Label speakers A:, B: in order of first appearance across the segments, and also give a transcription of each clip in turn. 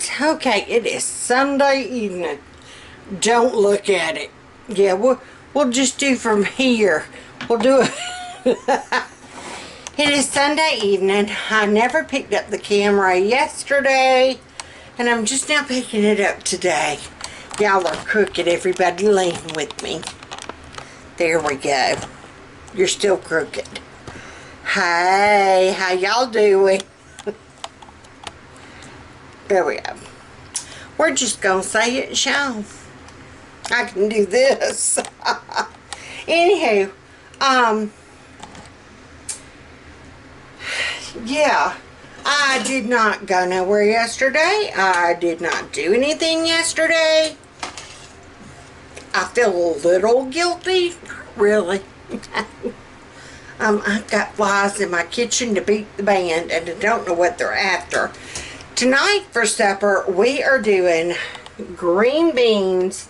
A: what? Okay, it is Sunday evening. Don't look at it. Yeah, we'll just do from here. We'll do it. It is Sunday evening. I never picked up the camera yesterday, and I'm just now picking it up today. Y'all are crooked. Everybody lean with me. There we go. You're still crooked. Hey, how y'all doing? There we go. We're just gonna say it, Sean. I can do this. Anywho, yeah, I did not go nowhere yesterday. I did not do anything yesterday. I feel a little guilty, really. I've got flies in my kitchen to beat the band, and I don't know what they're after. Tonight for supper, we are doing green beans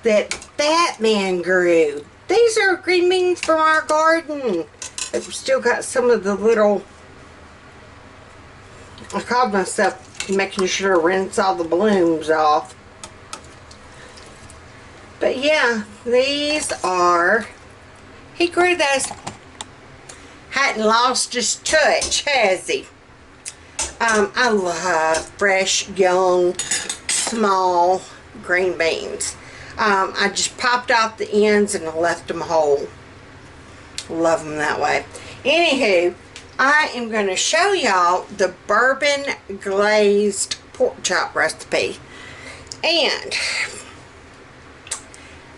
A: that Fat Man grew. These are green beans from our garden. We've still got some of the little, I called myself making sure to rinse all the blooms off. But yeah, these are, he grew those. Hadn't lost his touch, has he? I love fresh, young, small green beans. I just popped off the ends and left them whole. Love them that way. Anywho, I am going to show y'all the bourbon glazed pork chop recipe. And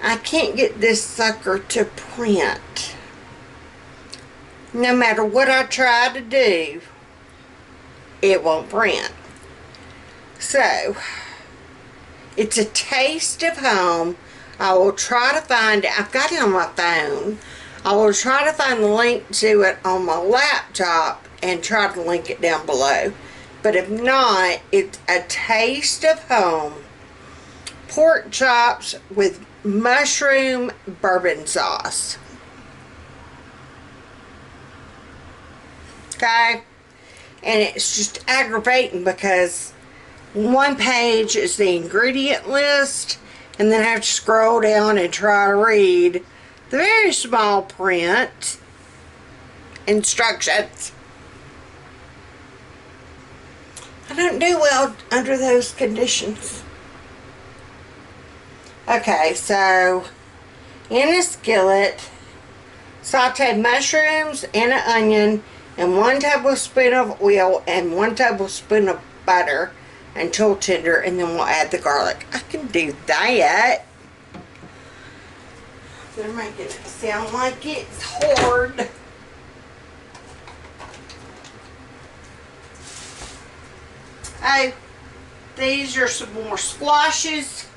A: I can't get this sucker to print. No matter what I try to do, it won't print. So, it's a taste of home. I will try to find it. I've got it on my phone. I will try to find the link to it on my laptop and try to link it down below. But if not, it's a taste of home. Pork chops with mushroom bourbon sauce. Okay? And it's just aggravating because one page is the ingredient list, and then I have to scroll down and try to read the very small print instructions. I don't do well under those conditions. Okay, so in a skillet, sauteed mushrooms and an onion and 1 tablespoon of oil and 1 tablespoon of butter until tender, and then we'll add the garlic. I can do that. They're making it sound like it's hard. Oh, these are some more squashes.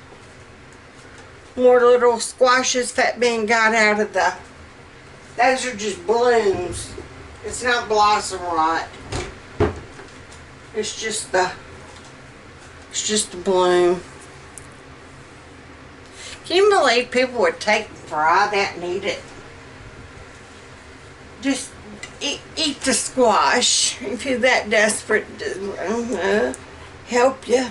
A: More little squashes Fat Man got out of the, those are just blooms. It's not blossom rot. It's just the bloom. Can you believe people would take and fry that and eat it? Just eat the squash if you're that desperate to help you.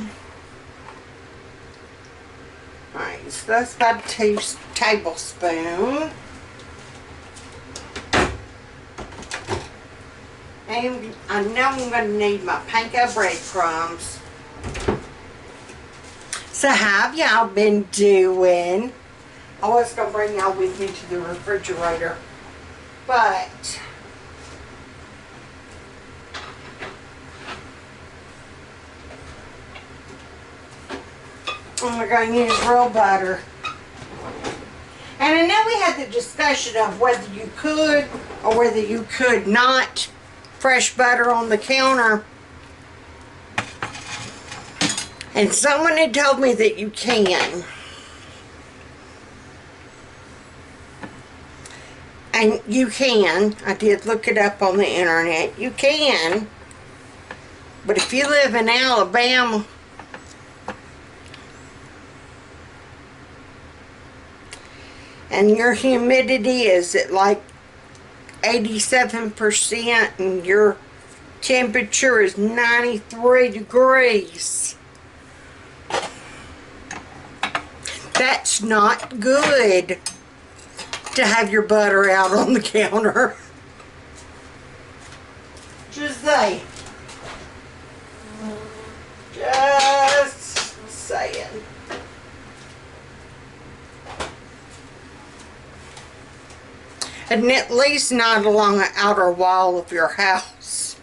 A: Alright, so that's about 2 tablespoons. And I know I'm going to need my Panko Breadcrumbs. So how have y'all been doing? I was going to bring y'all with me to the refrigerator, but I'm going to use real butter. And I know we had the discussion of whether you could or whether you could not fresh butter on the counter, and someone had told me that you can, and you can. I did look it up on the internet. You can, but if you live in Alabama and your humidity is at like 87% and your temperature is 93 degrees, That's not good to have your butter out on the counter. Just saying. Just saying. And at least not along the outer wall of your house.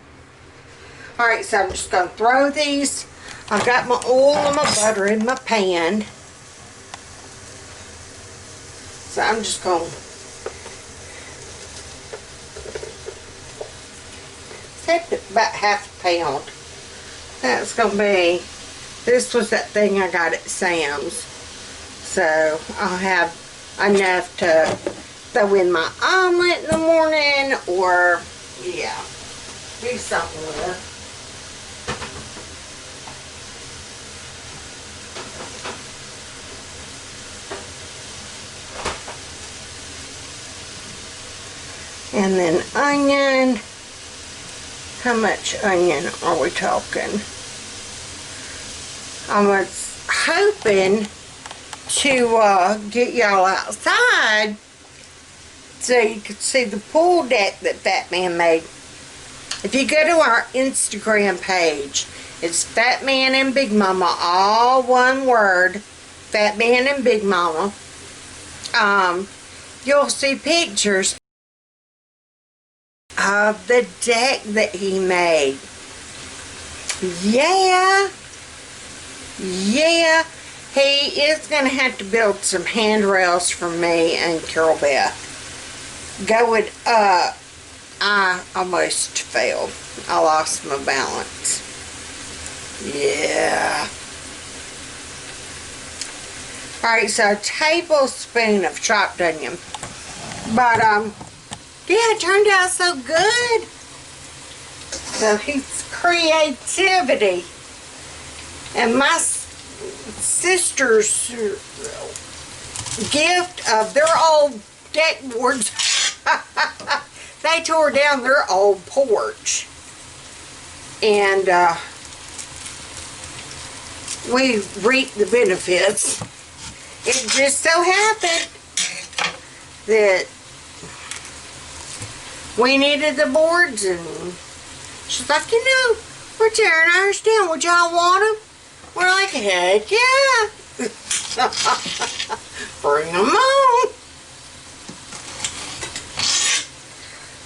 A: Alright, so I'm just going to throw these. I've got my oil and my butter in my pan. So I'm just going to take about half a pound. That's going to be, this was that thing I got at Sam's. So I'll have enough to throw in my omelet in the morning, or, yeah, do something with it. And then onion. How much onion are we talking? I was hoping to get y'all outside so you could see the pool deck that Fat Man made. If you go to our Instagram page, it's Fat Man and Big Mama, all one word, Fat Man and Big Mama. You'll see pictures of the deck that he made. Yeah, he is going to have to build some handrails for me and Carol Beth. Going up, I almost fell. I lost my balance. Yeah. Alright, so a tablespoon of chopped onion. But, yeah, it turned out so good. So his creativity. And my sister's gift of their old deck boards. They tore down their old porch. And we reaped the benefits. It just so happened that we needed the boards, and she's like, you know, we're tearing ours down. Would y'all want them? We're like, heck yeah. Bring them on.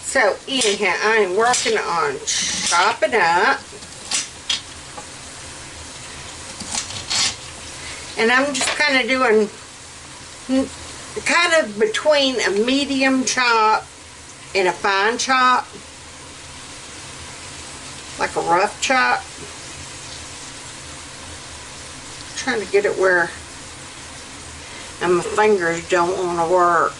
A: So anyhow, I am working on chopping up. And I'm just kind of doing kind of between a medium chop and a fine chop. Like a rough chop. I'm trying to get it where and my fingers don't want to work.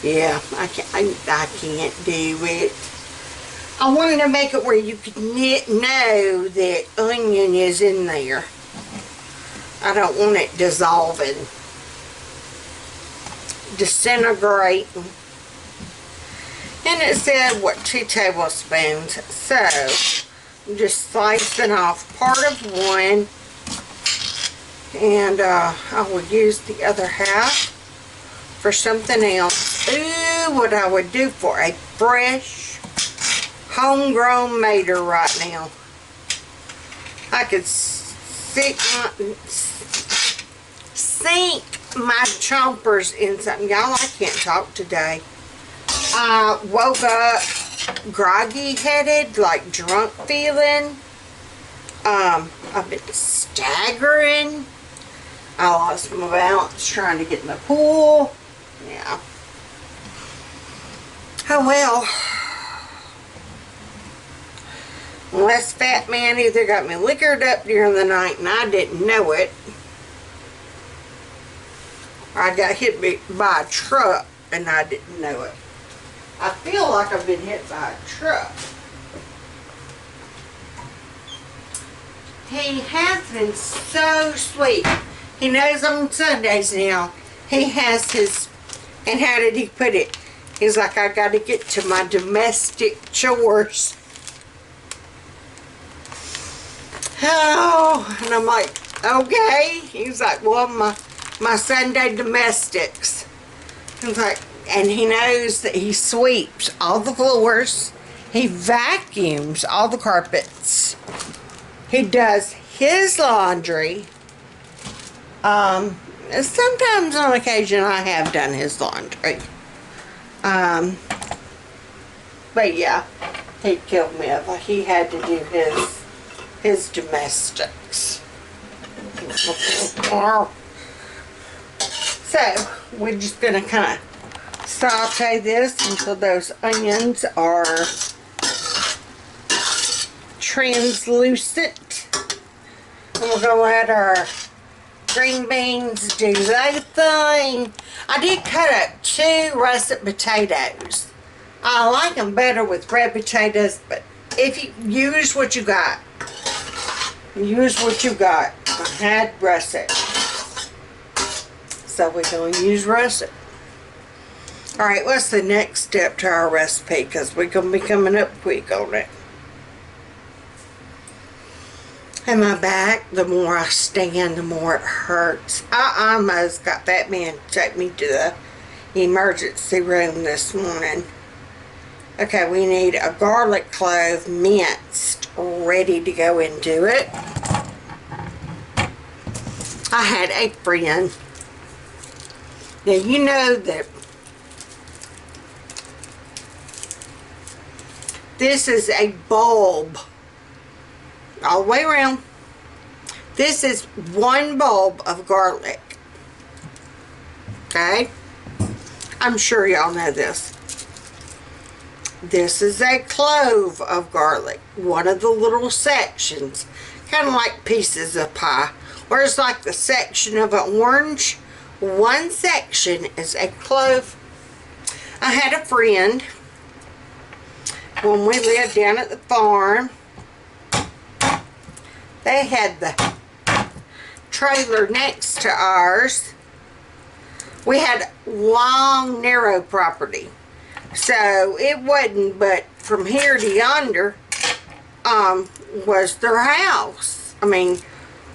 A: Yeah, I can't do it. I wanted to make it where you could know that onion is in there. I don't want it dissolving, disintegrating. And it said, what, 2 tablespoons. So, I'm just slicing off part of one. And I will use the other half for something else. Ooh, what I would do for a fresh, homegrown mater right now. I could sink my chompers in something. Y'all, I can't talk today. I woke up groggy-headed, like drunk feeling. I've been staggering. I lost my balance trying to get in the pool. Yeah. Oh well. Unless Fat Man either got me liquored up during the night and I didn't know it, or I got hit by a truck and I didn't know it. I feel like I've been hit by a truck. He has been so sweet. He knows on Sundays now. He has his, and how did he put it? He's like, I got to get to my domestic chores. Oh, and I'm like, Okay. He's like, well, my Sunday domestics. He's like, and he knows that he sweeps all the floors. He vacuums all the carpets. He does his laundry. Sometimes on occasion I have done his laundry. But yeah, he'd kill me if he had to do his domestics. So, we're just going to kind of saute this until those onions are translucent. And we're going to let our green beans do their thing. I did cut up 2 russet potatoes. I like them better with red potatoes, but if you use what you got, use what you got. I had russet, so we're going to use russet. Alright, what's the next step to our recipe? Because we're going to be coming up quick on it. And my back, the more I stand, the more it hurts. I almost got that man to take me to the emergency room this morning. Okay, we need a garlic clove minced, ready to go into it. I had a friend. Now you know that this is a bulb all the way around. This is 1 bulb of garlic. Okay? I'm sure y'all know this. This is a clove of garlic. One of the little sections. Kind of like pieces of pie. Or it's like the section of an orange. One section is a clove. I had a friend when we lived down at the farm. They had the trailer next to ours. We had long, narrow property. So it wasn't but from here to yonder was their house. I mean,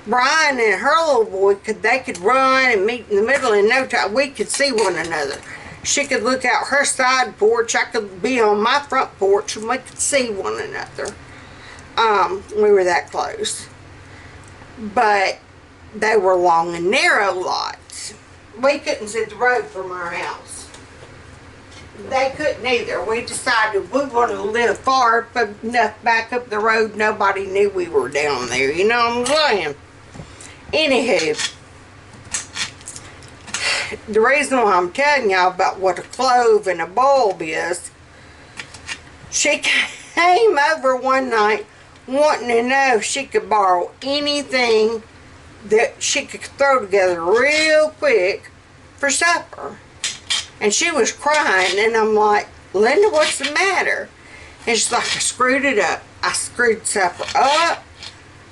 A: Brian and her little boy, they could run and meet in the middle in no time. We could see one another. She could look out her side porch. I could be on my front porch and we could see one another. We were that close. But they were long and narrow lots. We couldn't see the road from our house. They couldn't either. We decided we wanted to live far enough back up the road nobody knew we were down there. You know what I'm saying? Anywho, the reason why I'm telling y'all about what a clove and a bulb is, she came over one night wanting to know if she could borrow anything that she could throw together real quick for supper. And she was crying, and I'm like, Linda, what's the matter? And she's like, I screwed it up. I screwed supper up.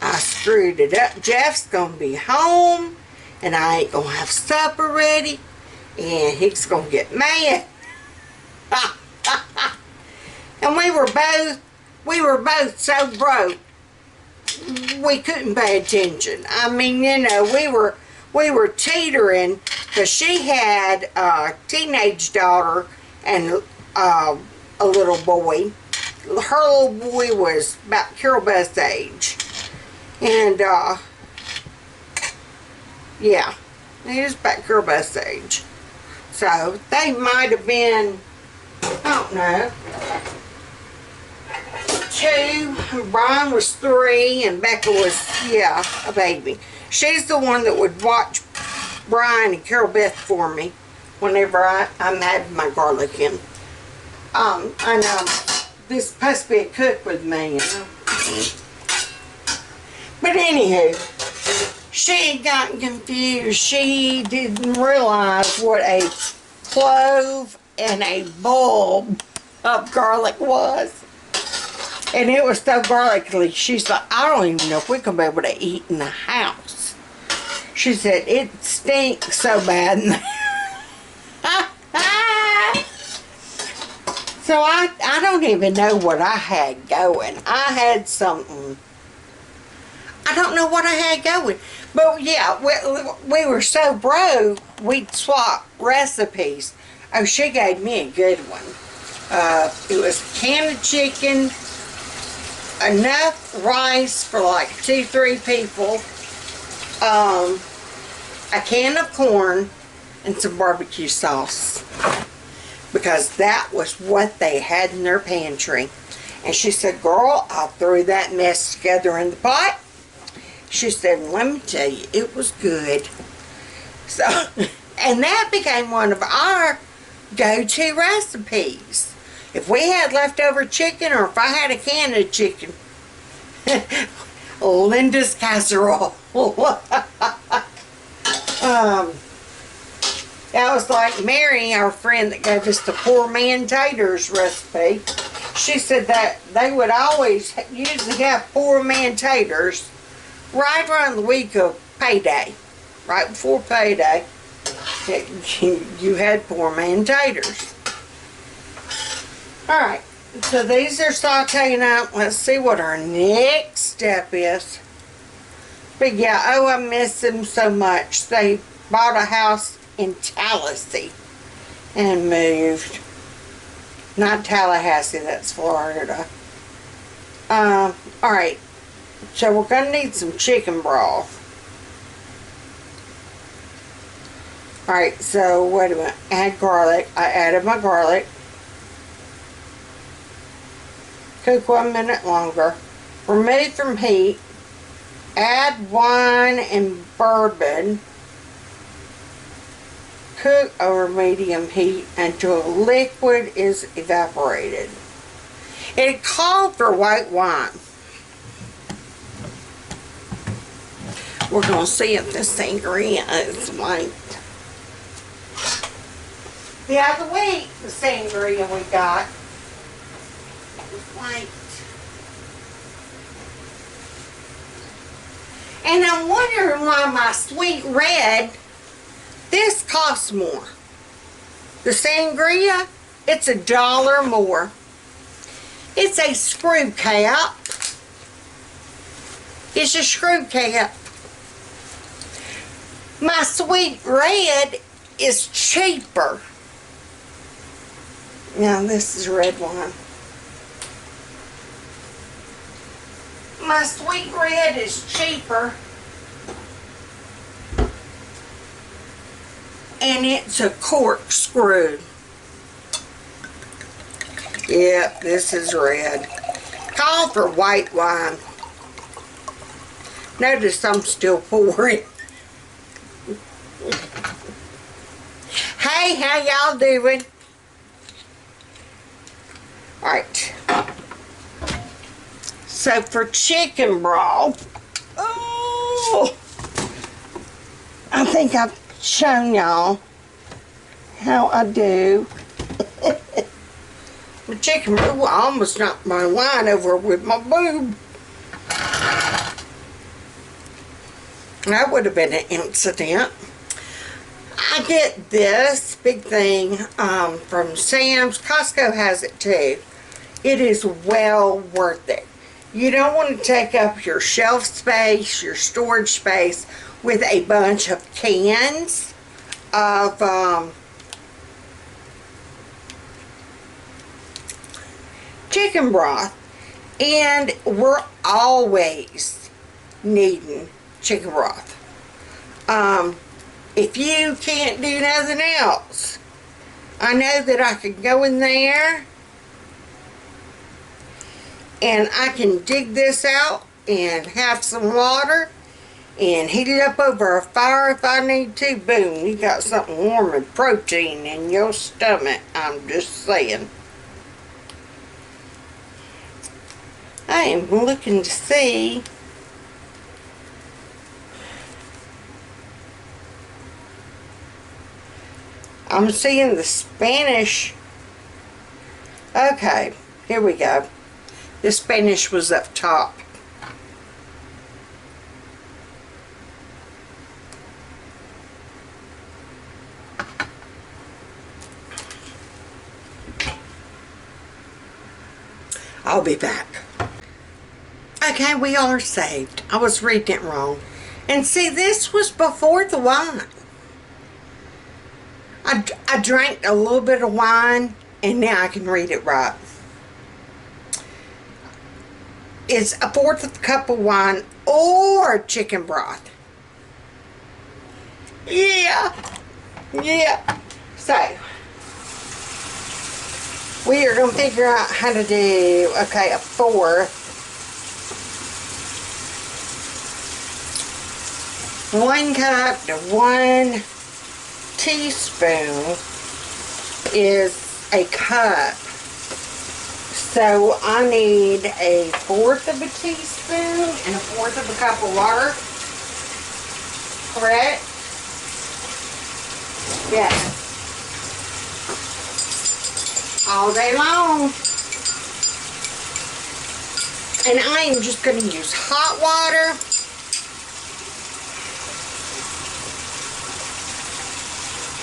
A: I screwed it up. Jeff's going to be home, and I ain't going to have supper ready, and he's going to get mad. And we were both so broke, we couldn't pay attention. I mean, you know, we were teetering, because she had a teenage daughter and a little boy. Her little boy was about Carol Beth's age. And, yeah, he was about Carol Beth's age. So, they might have been, I don't know, 2. Brian was 3, and Becca was, yeah, a baby. She's the one that would watch Brian and Carol Beth for me whenever I'm having my garlic in. I know this is supposed to be a cook with me, you know. But anywho, she got confused. She didn't realize what a clove and a bulb of garlic was. And it was so garlicky. She's like, I don't even know if we're going to be able to eat in the house. She said, it stinks so bad in there. So I don't even know what I had going. I had something. I don't know what I had going. But yeah, we were so broke, we'd swap recipes. Oh, she gave me a good one. It was a can of chicken, enough rice for like 2-3 people, a can of corn, and some barbecue sauce. Because that was what they had in their pantry. And she said, girl, I threw that mess together in the pot. She said, let me tell you, it was good. So, and that became one of our go-to recipes. If we had leftover chicken, or if I had a can of chicken, Linda's casserole. That was like Mary, our friend that gave us the poor man taters recipe. She said that they would always usually have poor man taters right around the week of payday. Right before payday, you had poor man taters. Alright, so these are sauteing up. Let's see what our next step is. But yeah, oh, I miss them so much. They bought a house in Tallahassee and moved. Not Tallahassee, that's Florida. Alright, so we're going to need some chicken broth. Alright, so wait a minute. Add garlic. I added my garlic. Cook 1 minute longer. Remove from heat. Add wine and bourbon. Cook over medium heat until liquid is evaporated. It called for white wine. We're going to see if this sangria is white. The other week, the sangria we got was white. And I'm wondering why my sweet red, this costs more. The sangria, it's $1 more. It's a screw cap. It's a screw cap. My sweet red is cheaper. Now this is red wine. My sweet red is cheaper. And it's a corkscrew. Yep, this is red. Call for white wine. Notice I'm still pouring. Hey, how y'all doing? Alright. So for chicken broth, oh, I think I've shown y'all how I do. The chicken broth, I almost knocked my wine over with my boob. That would have been an incident. I get this big thing from Sam's. Costco has it too. It is well worth it. You don't want to take up your shelf space, your storage space with a bunch of cans of chicken broth. And we're always needing chicken broth. If you can't do nothing else, I know that I could go in there and I can dig this out and have some water and heat it up over a fire if I need to. Boom, you got something warm and protein in your stomach. I'm just saying. I am looking to see. I'm seeing the Spanish. Okay, here we go. The Spanish was up top. I'll be back. Okay, we are saved. I was reading it wrong. And see, this was before the wine. I drank a little bit of wine, and now I can read it right. It's a fourth of a cup of wine or chicken broth. Yeah. Yeah. So, we are going to figure out how to do, okay, a fourth. 1 cup to 1 teaspoon is a cup. So I need a fourth of a teaspoon and a fourth of a cup of water. Correct? Yes. All day long. And I am just going to use hot water.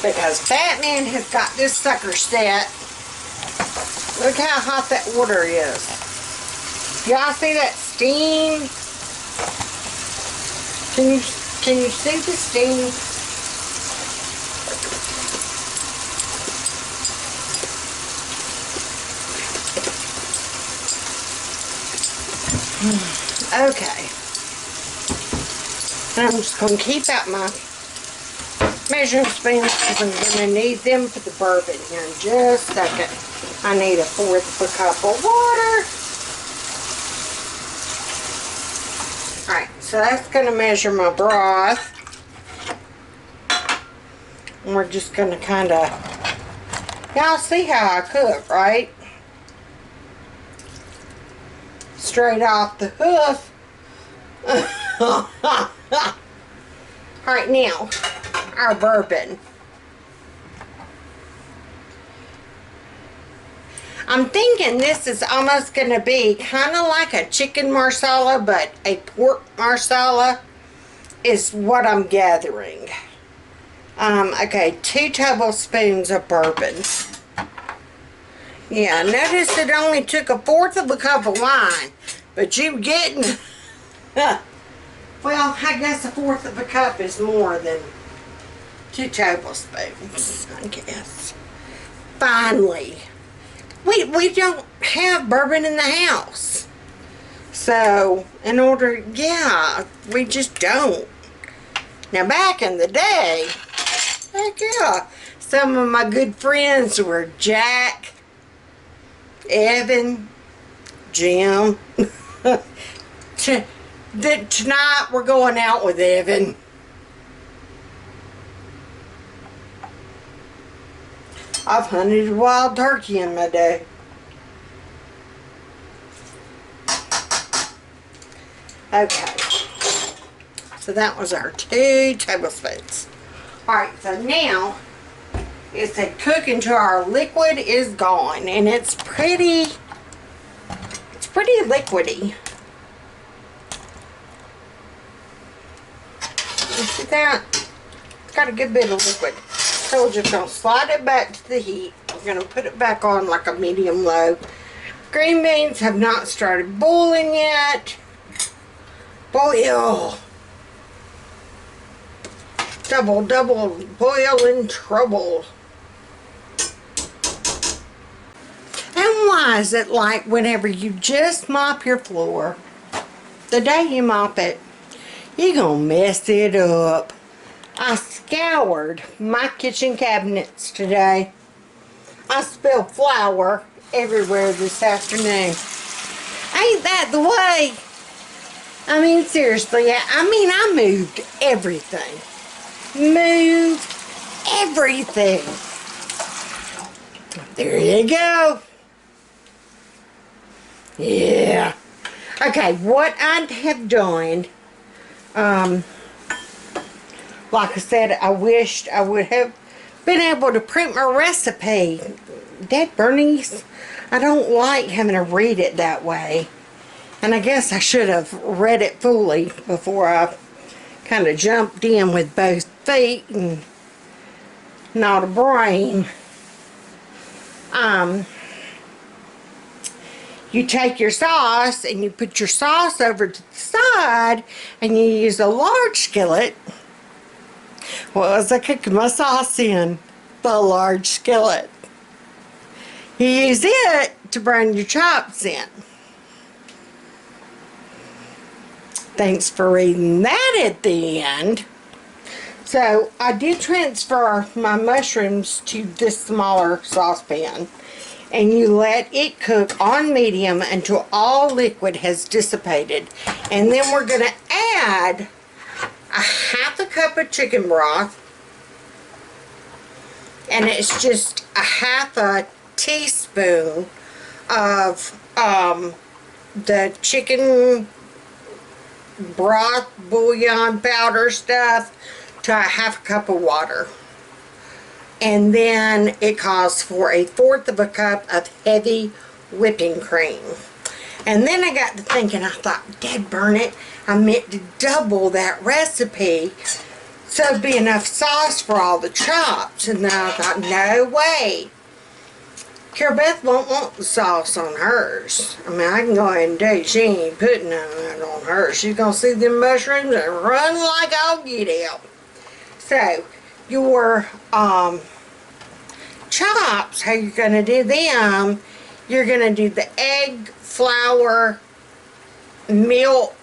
A: Because Batman has got this sucker set. Look how hot that water is. Y'all see that steam? Can you see the steam? Okay. And I'm just going to keep out my measuring spoons because I'm going to need them for the bourbon here in just a second. I need a fourth of a cup of water. Alright, so that's going to measure my broth. And we're just going to kind of, y'all see how I cook, right? Straight off the hoof. Alright, now, our bourbon. I'm thinking this is almost going to be kind of like a chicken marsala, but a pork marsala is what I'm gathering. Okay, 2 tablespoons of bourbon. Yeah, notice it only took a fourth of a cup of wine, but you getting, well, I guess a fourth of a cup is more than 2 tablespoons, I guess. Finally. We don't have bourbon in the house. So, in order, yeah, we just don't. Now, back in the day, heck yeah, some of my good friends were Jack, Evan, Jim. Tonight, we're going out with Evan. I've hunted a wild turkey in my day. Okay. So that was our 2 tablespoons. Alright, so now it said cook until our liquid is gone. And it's pretty liquidy. You see that? It's got a good bit of liquid. So we're just going to slide it back to the heat. We're going to put it back on like a medium low. Green beans have not started boiling yet. Boil. Double boil in trouble. And why is it like whenever you just mop your floor, the day you mop it, you're going to mess it up? I scoured my kitchen cabinets today. I spilled flour everywhere this afternoon. Ain't that the way? I mean, seriously, I moved everything. Moved everything. There you go. Yeah. Okay, what I have done, like I said, I wished I would have been able to print my recipe. Dad Bernice, I don't like having to read it that way. And I guess I should have read it fully before I kind of jumped in with both feet and not a brain. you take your sauce and you put your sauce over to the side, and you use a large skillet. What was I cooking my sauce in? The large skillet. You use it to brown your chops in. Thanks for reading that at the end. So I did transfer my mushrooms to this smaller saucepan, and you let it cook on medium until all liquid has dissipated. And then we're going to add a half a cup of chicken broth, and it's just a half a teaspoon of the chicken broth, bouillon powder stuff to a half a cup of water. And then it calls for 1/4 of a cup of heavy whipping cream. And then I got to thinking, I thought, Dad burn it, I meant to double that recipe so it'd be enough sauce for all the chops. And then I thought, no way. Carol Beth won't want the sauce on hers. I mean, I can go ahead and tell you, she ain't putting none of that on hers. She's going to see them mushrooms and run like all get out. So, your chops, how you're going to do them, you're going to do the egg, flour, milk,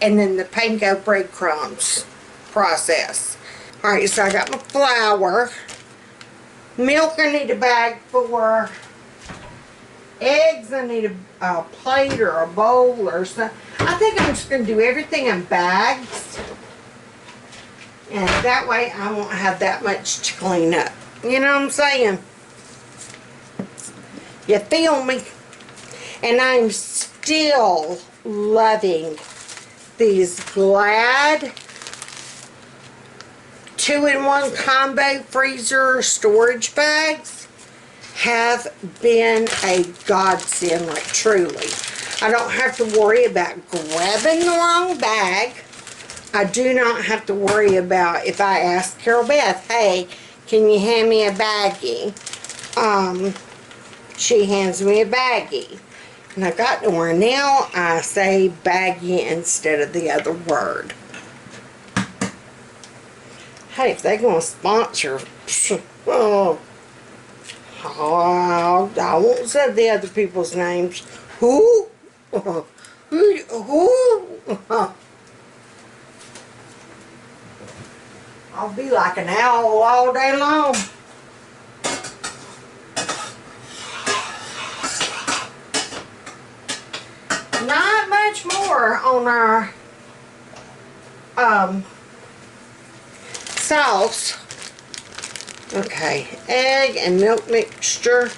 A: and then the Panko Breadcrumbs process. Alright, so I got my flour. Milk I need a bag for. Eggs I need a plate or a bowl or something. I think I'm just going to do everything in bags. And that way I won't have that much to clean up. You know what I'm saying? You feel me? And I'm still loving these Glad 2-in-1 combo freezer storage bags. Have been a godsend, like truly. I don't have to worry about grabbing the wrong bag. I do not have to worry about if I ask Carol Beth, hey, can you hand me a baggie? She hands me a baggie. And I got to where now I say baggie instead of the other word. Hey, if they're going to sponsor, oh, I won't say the other people's names. Who? Who? I'll be like an owl all day long. Not much more on our sauce. Okay, egg and milk mixture.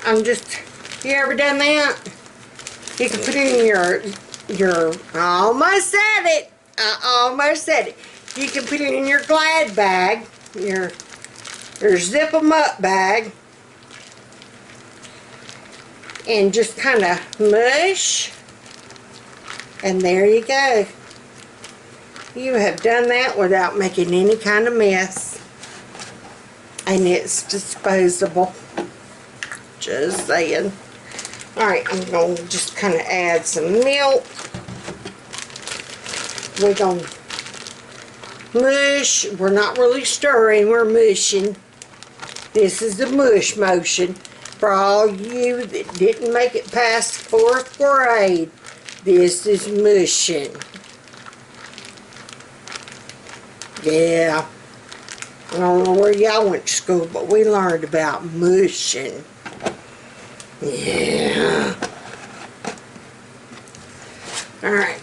A: You ever done that? You can put it in your, I almost said it. You can put it in your Glad bag, your zip 'em up bag, and just kind of mush, and there you go. You have done that without making any kind of mess. And it's disposable. Just saying. Alright, I'm going to just kind of add some milk. We're going to mush. We're not really stirring, we're mushing. This is the mush motion. For all you that didn't make it past 4th grade, this is mushing. Yeah. I don't know where y'all went to school, but we learned about mushing. Yeah. Alright.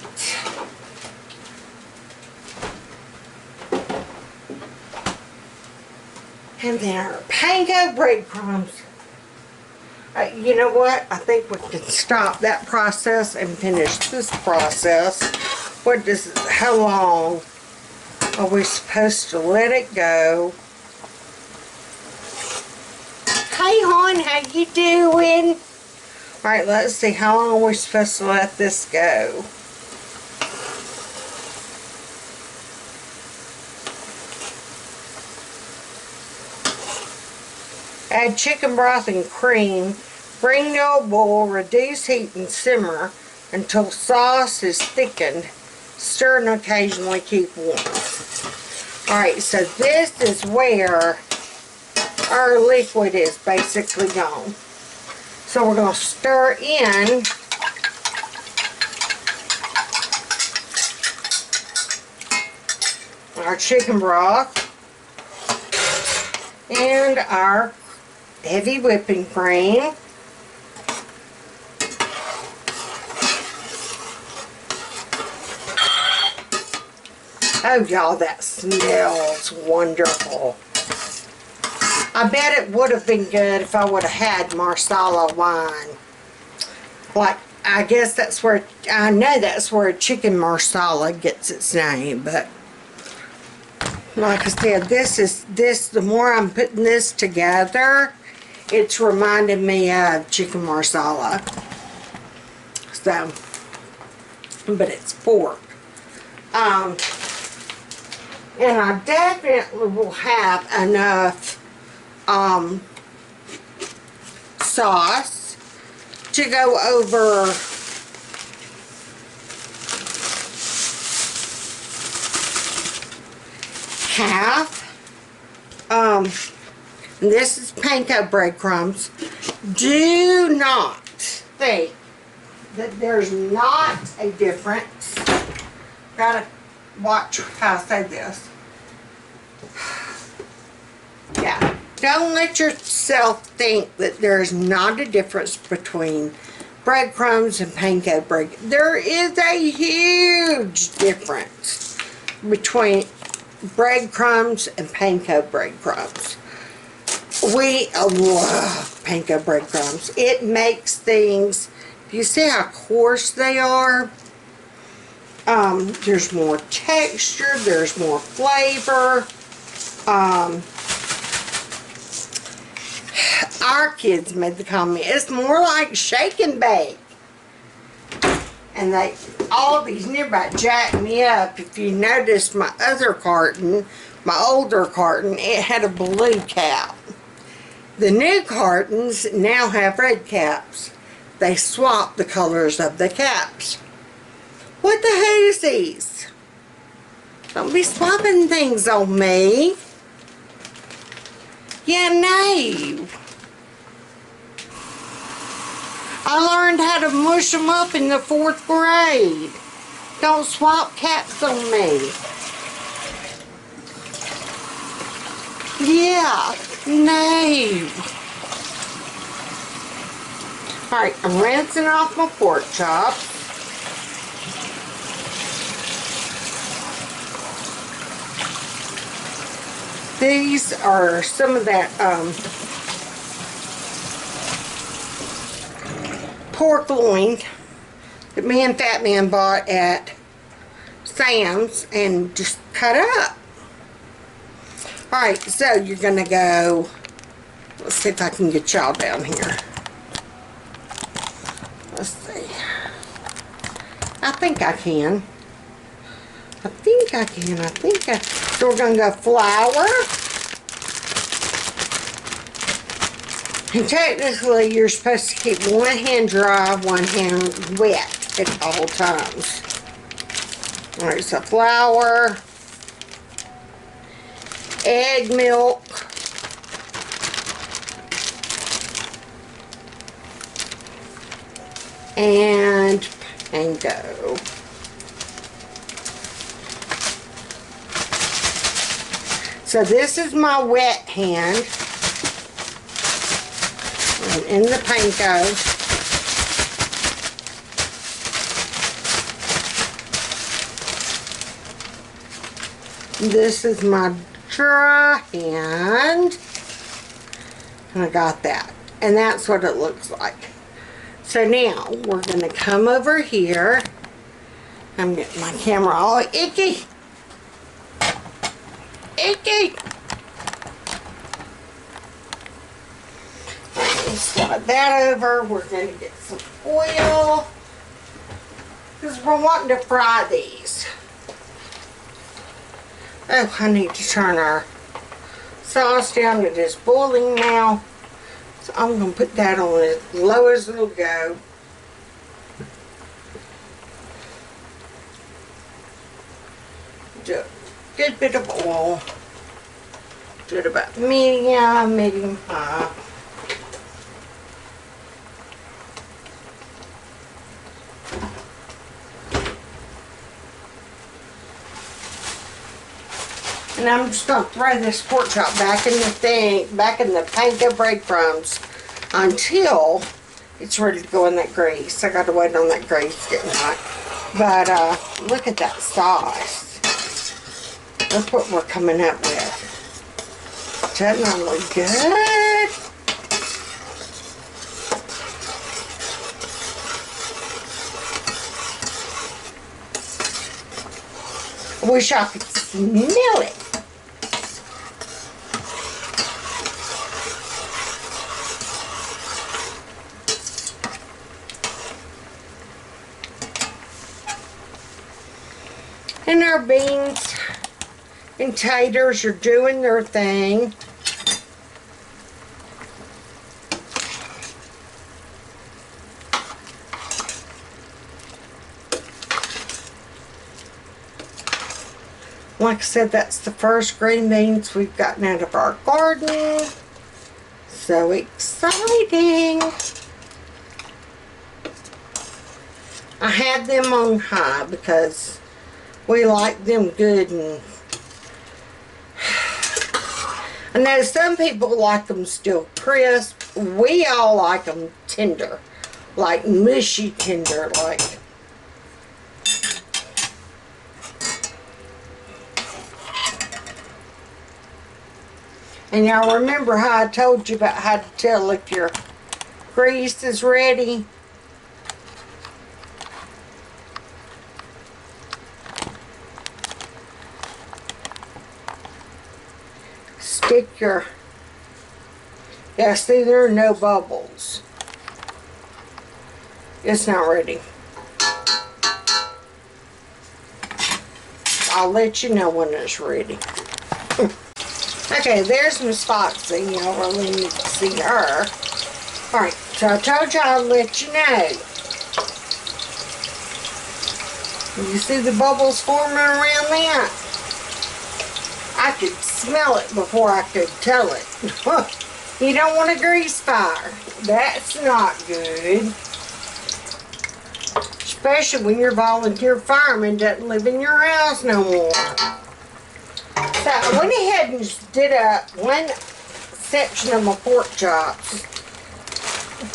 A: And then our Panko Breadcrumbs. You know what? I think we can stop that process and finish this process. How long are we supposed to let it go? Hey hon, how you doing? Alright, let's see, how long are we supposed to let this go? Add chicken broth and cream Bring to a boil, reduce heat and simmer until sauce is thickened. Stir and occasionally keep warm. Alright, so this is where our liquid is basically gone. So we're going to stir in our chicken broth and our heavy whipping cream. Oh, y'all, that smells wonderful. I bet it would have been good if I would have had Marsala wine. Like, I guess that's where, I know that's where chicken Marsala gets its name, but like I said, the more I'm putting this together, it's reminding me of chicken Marsala. So, but it's pork. And I definitely will have enough sauce to go over half. This is Panko Breadcrumbs. Do not think that there's not a difference. Gotta watch how I say this. Yeah, don't let yourself think that there's not a difference between breadcrumbs and panko bread. There is a huge difference between breadcrumbs and panko breadcrumbs. We love panko breadcrumbs. It makes things, do you see how coarse they are? There's more texture, there's more flavor. Our kids made the comment, it's more like shake and bake. And all these nearby jacked me up. If you noticed my other carton, my older carton, it had a blue cap. The new cartons now have red caps. They swapped the colors of the caps. What the heck is these? Don't be swapping things on me. Yeah, no. I learned how to mush them up in the 4th grade. Don't swap caps on me. Yeah, no. Alright, I'm rinsing off my pork chops. These are some of that pork loin that me and Fat Man bought at Sam's and just cut up. Alright, so you're going to go, let's see if I can get y'all down here. Let's see. I think I can. So we're going to go flour. And technically, you're supposed to keep one hand dry, one hand wet at all times. Alright, so flour, egg milk, and panko. So this is my wet hand. And in the panko. This is my dry hand. And I got that. And that's what it looks like. So now we're going to come over here. I'm getting my camera all icky. Icky. Slide that over. We're going to get some oil because we're wanting to fry these. Oh, I need to turn our sauce down. It is boiling now. So I'm going to put that on as low as it'll go. Do a good bit of oil. Do it about medium high. And I'm just going to throw this pork chop back in the Panko Breadcrumbs until it's ready to go in that grease. I got to wait on that grease getting hot. But look at that sauce. Look what we're coming up with. Doesn't that look good? I wish I could smell it. And our beans and taters are doing their thing. Like I said, that's the first green beans we've gotten out of our garden. So exciting. I had them on high because we like them good, and I know some people like them still crisp. We all like them tender, like mushy tender, like. And y'all remember how I told you about how to tell if your grease is ready? Stick your, yeah, see, there are no bubbles. It's not ready. I'll let you know when it's ready. Okay, there's Miss Foxy. Y'all really need to see her. Alright, so I told you I'd let you know. You see the bubbles forming around that? I could smell it before I could tell it. You don't want a grease fire. That's not good. Especially when your volunteer fireman doesn't live in your house no more. So I went ahead and just did one section of my pork chops.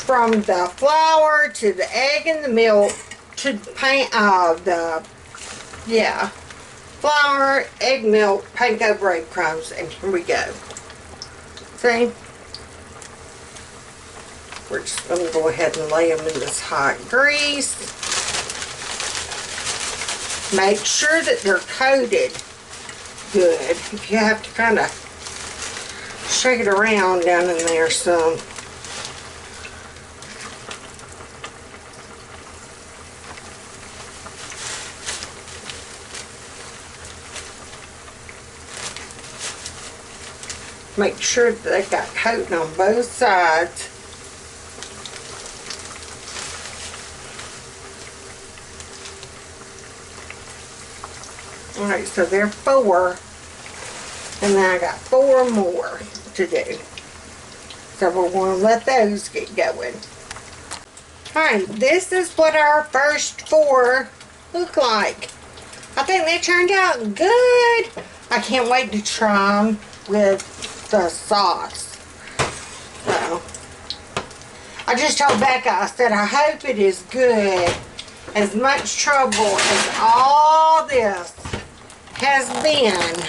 A: From the flour to the egg and the milk to the flour, egg, milk, Panko breadcrumbs, and here we go. See? We're just going to go ahead and lay them in this hot grease. Make sure that they're coated good. If you have to kind of shake it around down in there some. Make sure that they got coating on both sides. Alright, so there are 4. And then I got 4 more to do. So we're going to let those get going. Alright, this is what our first 4 look like. I think they turned out good. I can't wait to try them with the sauce. So, I just told Becca, I said, I hope it is good. As much trouble as all this has been,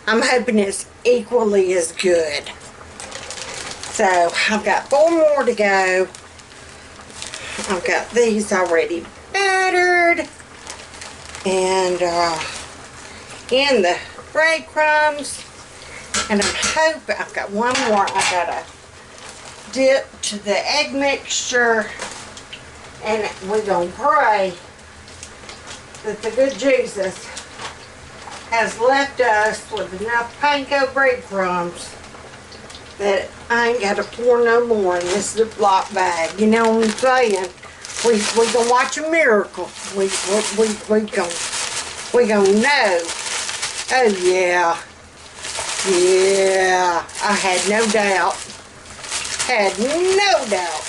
A: I'm hoping it's equally as good. So, I've got 4 more to go. I've got these already battered. And in the breadcrumbs. And I'm hoping, I've got one more I gotta dip to the egg mixture. And we're gonna pray that the good Jesus has left us with enough Panko breadcrumbs that I ain't got to pour no more in this Ziploc bag. You know what I'm saying? We gonna watch a miracle. We gonna know. Oh yeah. Yeah. I had no doubt. Had no doubt.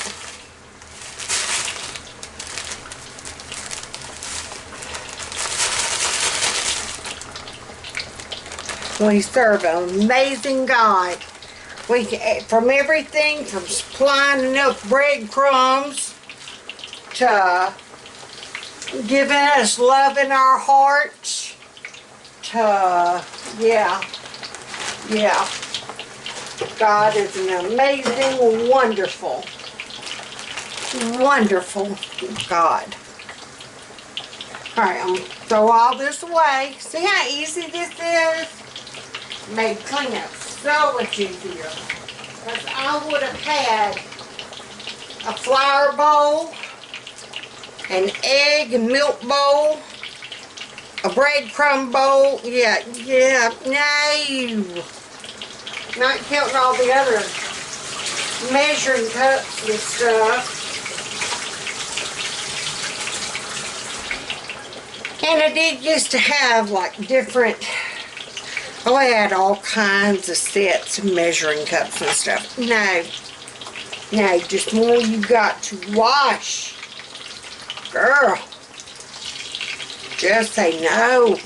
A: We serve an amazing God. We from everything from supplying enough breadcrumbs to giving us love in our hearts to yeah. God is an amazing, wonderful God. Alright, I'm gonna throw all this away. See how easy this is? Made cleanup so much easier. Because I would have had a flour bowl, an egg and milk bowl, a breadcrumb bowl. Yeah, no. Not counting all the other measuring cups and stuff. And I did used to have like different, I had all kinds of sets of measuring cups and stuff. No, just more you got to wash. Girl, just say no.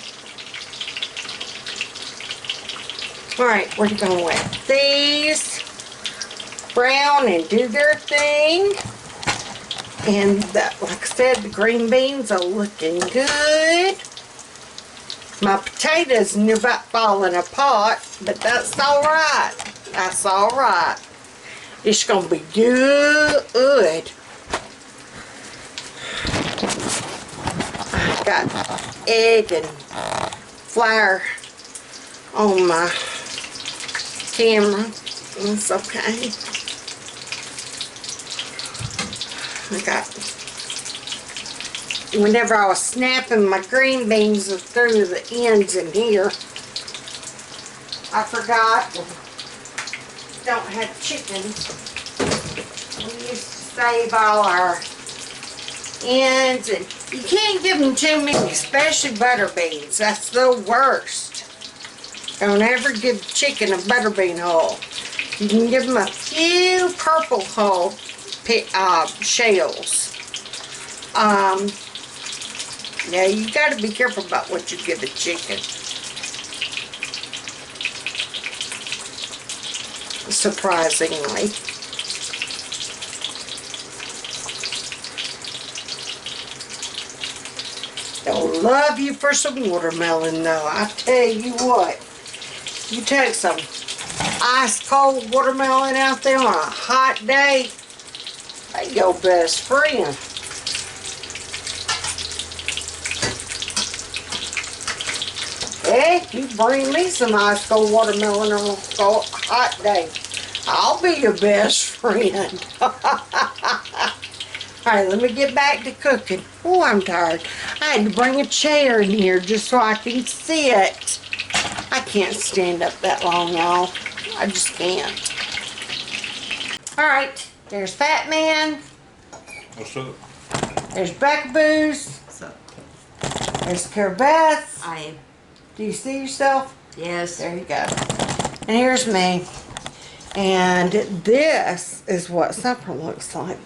A: Alright, we're going to let these brown and do their thing. And like I said, the green beans are looking good. My potatoes are about falling apart, but that's alright. That's alright. It's going to be good. I got egg and flour on my camera. It's okay. Whenever I was snapping my green beans through the ends in here, I forgot don't have chicken. We used to save all our ends, and you can't give them too many, especially butter beans. That's the worst. Don't ever give chicken a butter bean hull. You can give them a few purple hull shells. Yeah, you got to be careful about what you give a chicken. Surprisingly. They'll love you for some watermelon though. I tell you what. You take some ice cold watermelon out there on a hot day, they your best friend. Heck, you bring me some ice cold watermelon on a hot day, I'll be your best friend. Alright, let me get back to cooking. Oh, I'm tired. I had to bring a chair in here just so I can sit. I can't stand up that long, y'all. I just can't. Alright, there's Fat Man.
B: What's up?
A: There's Beckaboos.
C: What's up?
A: There's Carabeth.
C: I am.
A: Do you see yourself?
C: Yes.
A: There you go. And here's me. And this is what supper looks like.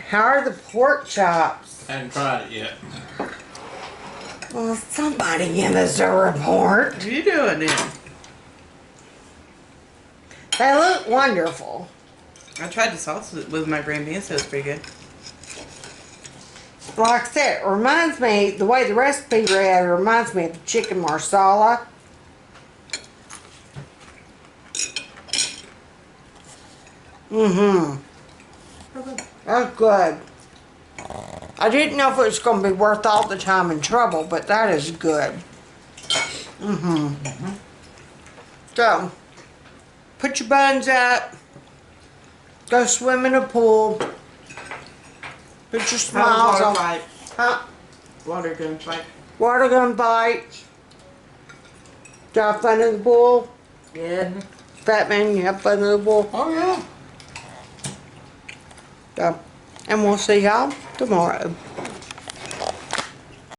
A: How are the pork chops?
B: I haven't tried it yet.
A: Well, somebody give us a report.
C: What are you doing then?
A: They look wonderful.
C: I tried the sauce with my green beans, so it's pretty good.
A: Like I said, it reminds me, the way the recipe read, reminds me of the chicken marsala. That's good. I didn't know if it was going to be worth all the time and trouble, but that is good. So, put your buns up. Go swim in a pool. Put your smiles on.
C: Fight.
A: Huh?
C: Water gun fight.
A: Water gun fight. Got fun in the pool.
C: Yeah.
A: Fat Man, yep, unlivable.
B: Oh, yeah.
A: So, and we'll see y'all tomorrow.